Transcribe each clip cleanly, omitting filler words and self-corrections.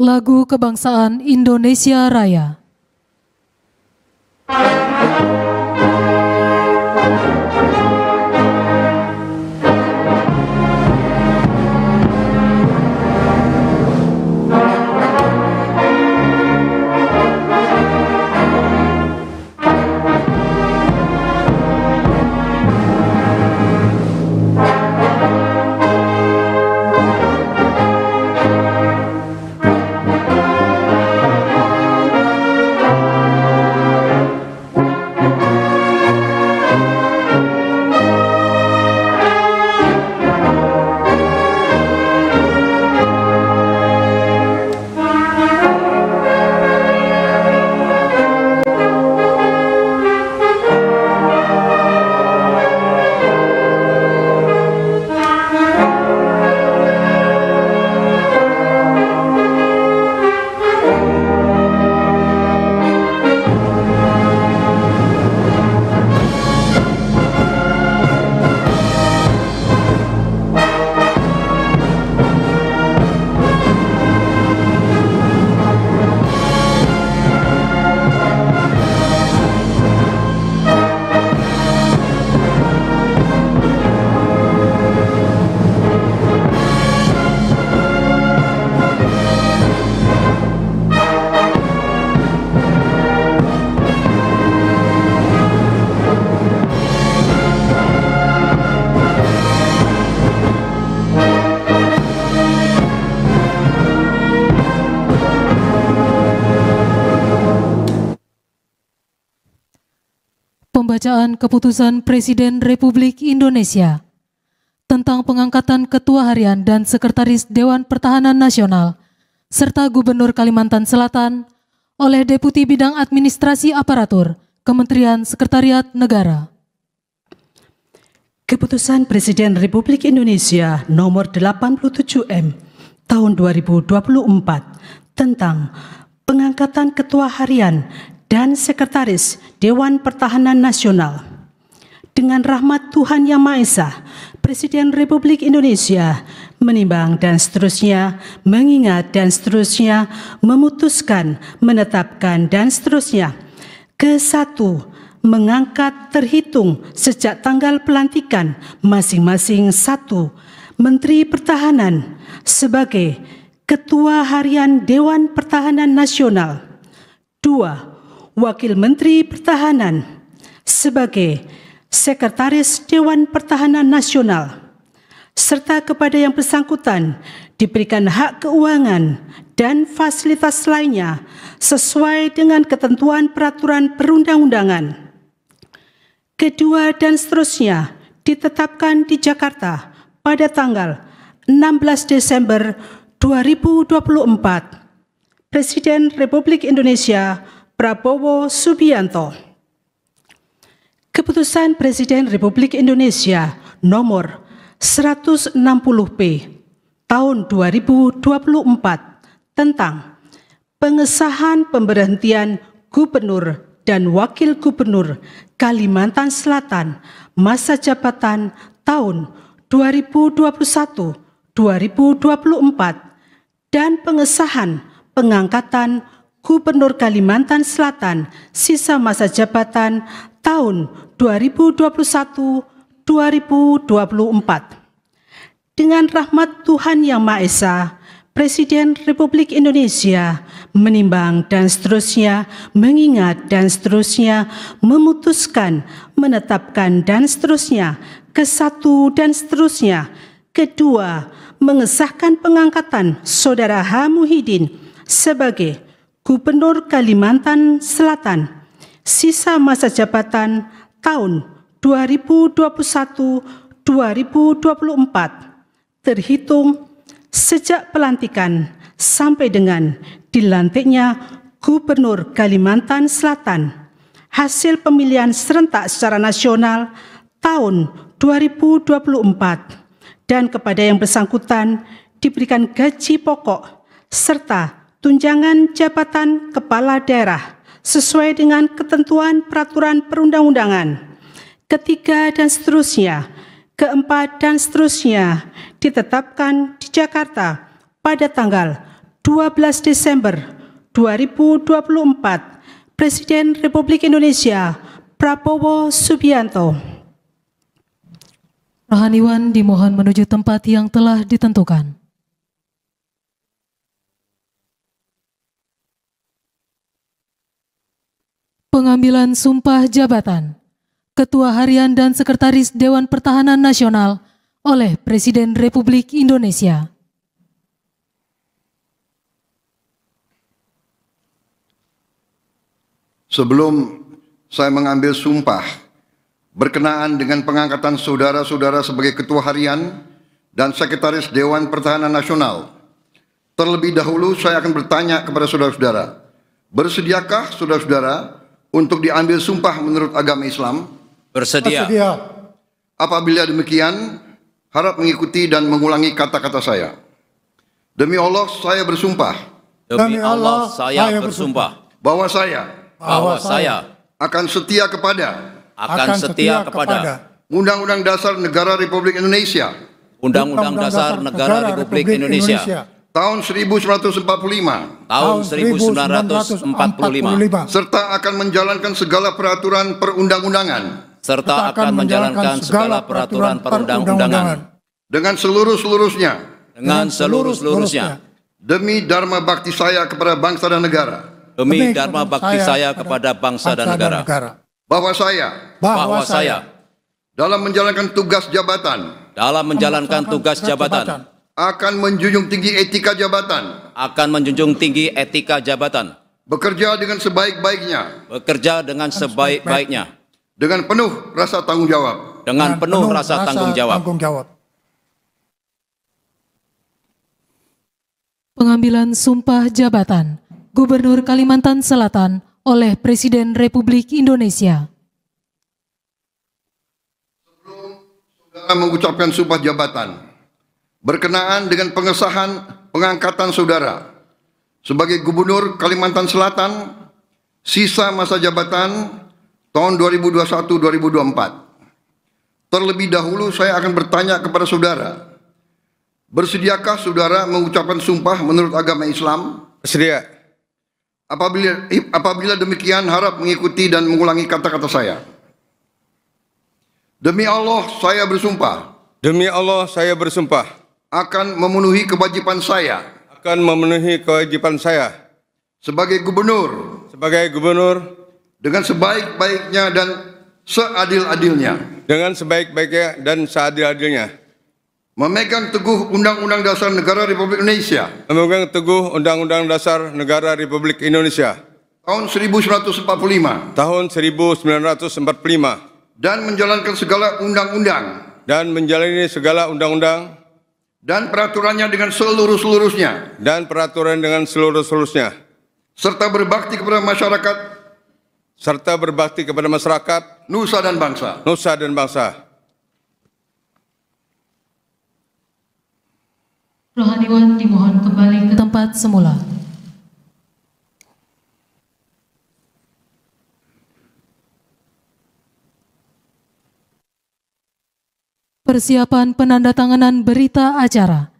Lagu Kebangsaan Indonesia Raya. Pembacaan Keputusan Presiden Republik Indonesia tentang pengangkatan Ketua Harian dan Sekretaris Dewan Pertahanan Nasional serta Gubernur Kalimantan Selatan oleh Deputi Bidang Administrasi Aparatur Kementerian Sekretariat Negara. Keputusan Presiden Republik Indonesia Nomor 87M Tahun 2024 tentang pengangkatan Ketua Harian dan Sekretaris Dewan Pertahanan Nasional. Dengan rahmat Tuhan Yang Maha Esa, Presiden Republik Indonesia menimbang dan seterusnya, mengingat dan seterusnya, memutuskan, menetapkan dan seterusnya. Ke-1, mengangkat terhitung sejak tanggal pelantikan masing-masing 1 Menteri Pertahanan sebagai Ketua Harian Dewan Pertahanan Nasional. 2. Wakil Menteri Pertahanan sebagai Sekretaris Dewan Pertahanan Nasional, serta kepada yang bersangkutan diberikan hak keuangan dan fasilitas lainnya sesuai dengan ketentuan peraturan perundang-undangan. Kedua dan seterusnya ditetapkan di Jakarta pada tanggal 16 Desember 2024. Presiden Republik Indonesia Prabowo Subianto. Keputusan Presiden Republik Indonesia Nomor 160P Tahun 2024 tentang pengesahan pemberhentian Gubernur dan Wakil Gubernur Kalimantan Selatan masa jabatan tahun 2021-2024 dan pengesahan pengangkatan Gubernur Kalimantan Selatan sisa masa jabatan tahun 2021-2024. Dengan rahmat Tuhan Yang Maha Esa, Presiden Republik Indonesia menimbang dan seterusnya, mengingat dan seterusnya, memutuskan, menetapkan dan seterusnya. Ke-1 dan seterusnya. Kedua, mengesahkan pengangkatan Saudara H. Muhyiddin sebagai Gubernur Kalimantan Selatan sisa masa jabatan tahun 2021-2024 terhitung sejak pelantikan sampai dengan dilantiknya Gubernur Kalimantan Selatan hasil pemilihan serentak secara nasional tahun 2024 dan kepada yang bersangkutan diberikan gaji pokok serta tunjangan jabatan kepala daerah sesuai dengan ketentuan peraturan perundang-undangan. Ketiga dan seterusnya. Keempat dan seterusnya ditetapkan di Jakarta pada tanggal 12 Desember 2024, Presiden Republik Indonesia Prabowo Subianto. Rohaniwan dimohon menuju tempat yang telah ditentukan. Pengambilan sumpah jabatan Ketua Harian dan Sekretaris Dewan Pertahanan Nasional oleh Presiden Republik Indonesia. Sebelum saya mengambil sumpah berkenaan dengan pengangkatan saudara-saudara sebagai Ketua Harian dan Sekretaris Dewan Pertahanan Nasional, terlebih dahulu saya akan bertanya kepada saudara-saudara, bersediakah saudara-saudara untuk diambil sumpah menurut agama Islam? Bersedia. Apabila demikian, harap mengikuti dan mengulangi kata-kata saya. Demi Allah, saya bersumpah. Demi Allah, saya bersumpah Bahwa saya akan setia kepada Undang-Undang Dasar Negara Republik Indonesia Undang-Undang Dasar Negara Republik Indonesia tahun 1945 serta akan menjalankan segala peraturan perundang-undangan dengan seluruh-seluruhnya demi dharma bakti saya kepada bangsa dan negara. Bahwa saya dalam menjalankan tugas jabatan akan menjunjung tinggi etika jabatan, bekerja dengan sebaik-baiknya, dengan penuh rasa tanggung jawab. Pengambilan sumpah jabatan Gubernur Kalimantan Selatan oleh Presiden Republik Indonesia. Saudara mengucapkan sumpah jabatan berkenaan dengan pengesahan pengangkatan saudara sebagai Gubernur Kalimantan Selatan sisa masa jabatan tahun 2021-2024. Terlebih dahulu saya akan bertanya kepada saudara, bersediakah saudara mengucapkan sumpah menurut agama Islam? Bersedia. Apabila demikian, harap mengikuti dan mengulangi kata-kata saya. Demi Allah, saya bersumpah. Demi Allah, saya bersumpah. Akan memenuhi kewajiban saya. Sebagai gubernur. Dengan sebaik-baiknya dan seadil-adilnya. Memegang teguh Undang-Undang Dasar Negara Republik Indonesia. Tahun 1945. Dan menjalankan segala undang-undang. Dan peraturannya dengan seluruh-seluruhnya. Serta berbakti kepada masyarakat. Nusa dan bangsa. Rohaniwan dimohon kembali ke tempat semula. Persiapan penandatanganan berita acara.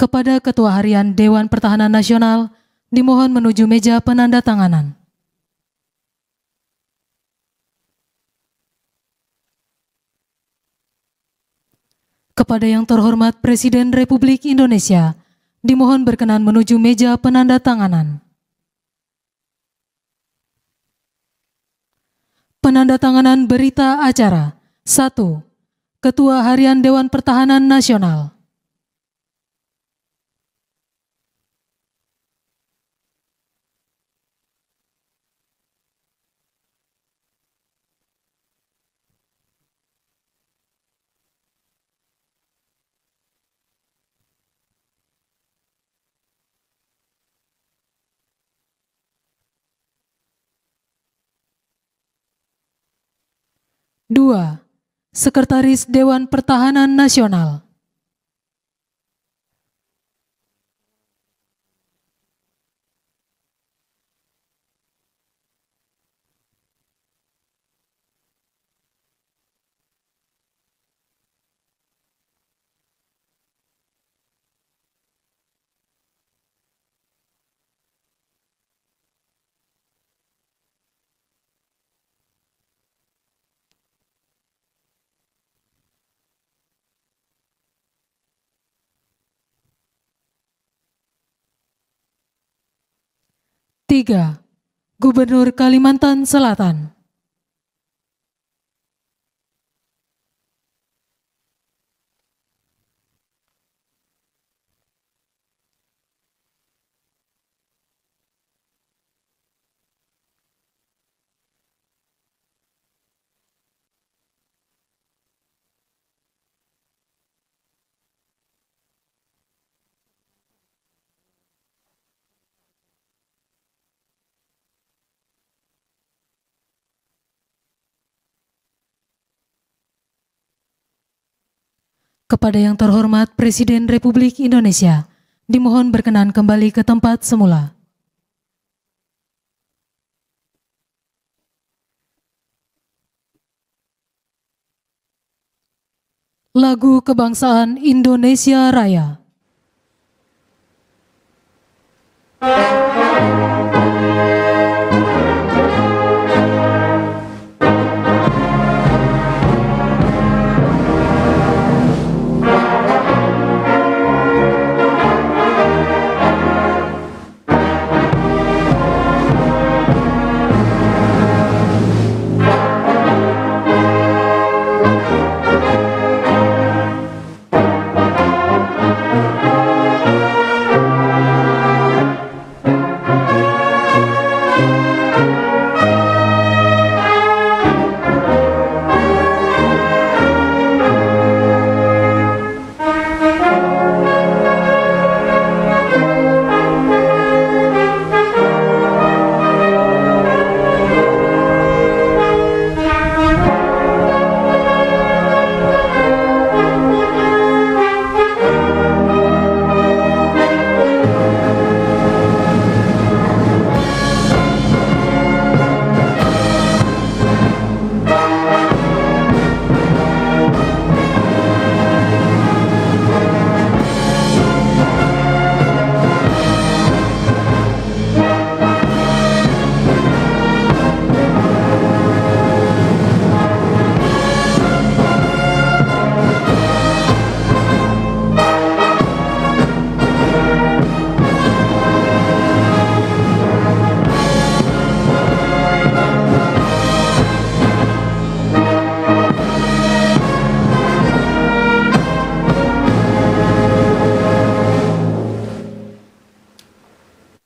Kepada Ketua Harian Dewan Pertahanan Nasional, dimohon menuju meja penandatanganan. Kepada yang terhormat Presiden Republik Indonesia, dimohon berkenan menuju meja penandatanganan. Penandatanganan berita acara. 1. Ketua Harian Dewan Pertahanan Nasional. Dua, Sekretaris Dewan Pertahanan Nasional. 3. Gubernur Kalimantan Selatan. Kepada yang terhormat Presiden Republik Indonesia, dimohon berkenan kembali ke tempat semula. Lagu Kebangsaan Indonesia Raya.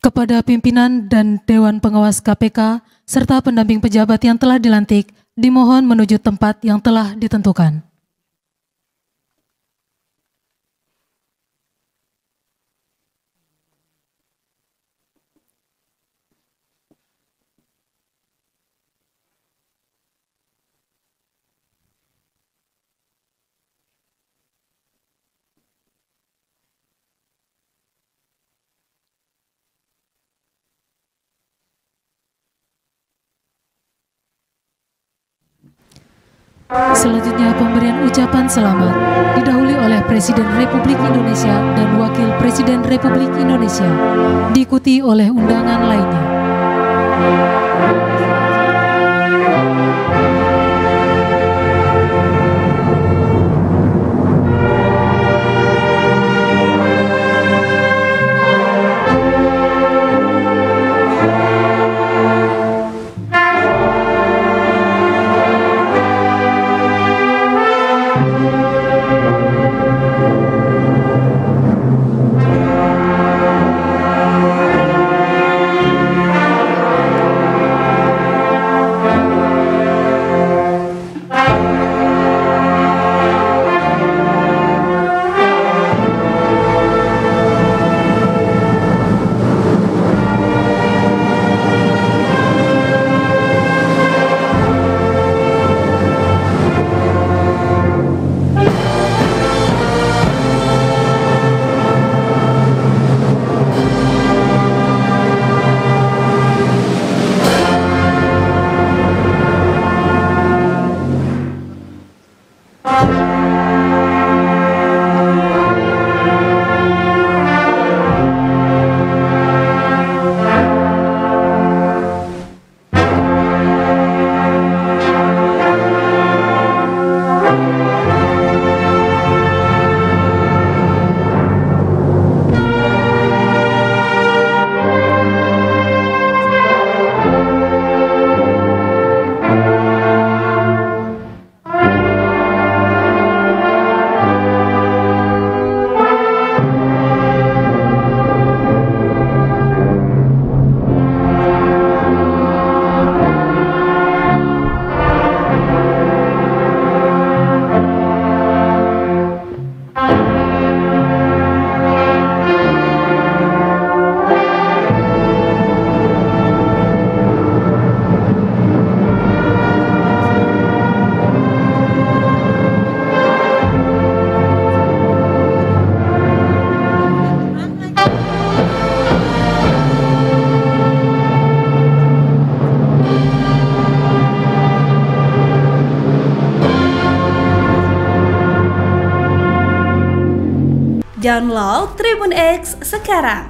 Kepada pimpinan dan Dewan Pengawas KPK serta pendamping pejabat yang telah dilantik, dimohon menuju tempat yang telah ditentukan. Selanjutnya pemberian ucapan selamat didahului oleh Presiden Republik Indonesia dan Wakil Presiden Republik Indonesia, diikuti oleh undangan lainnya. Download Tribun X sekarang.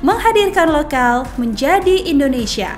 Menghadirkan lokal menjadi Indonesia.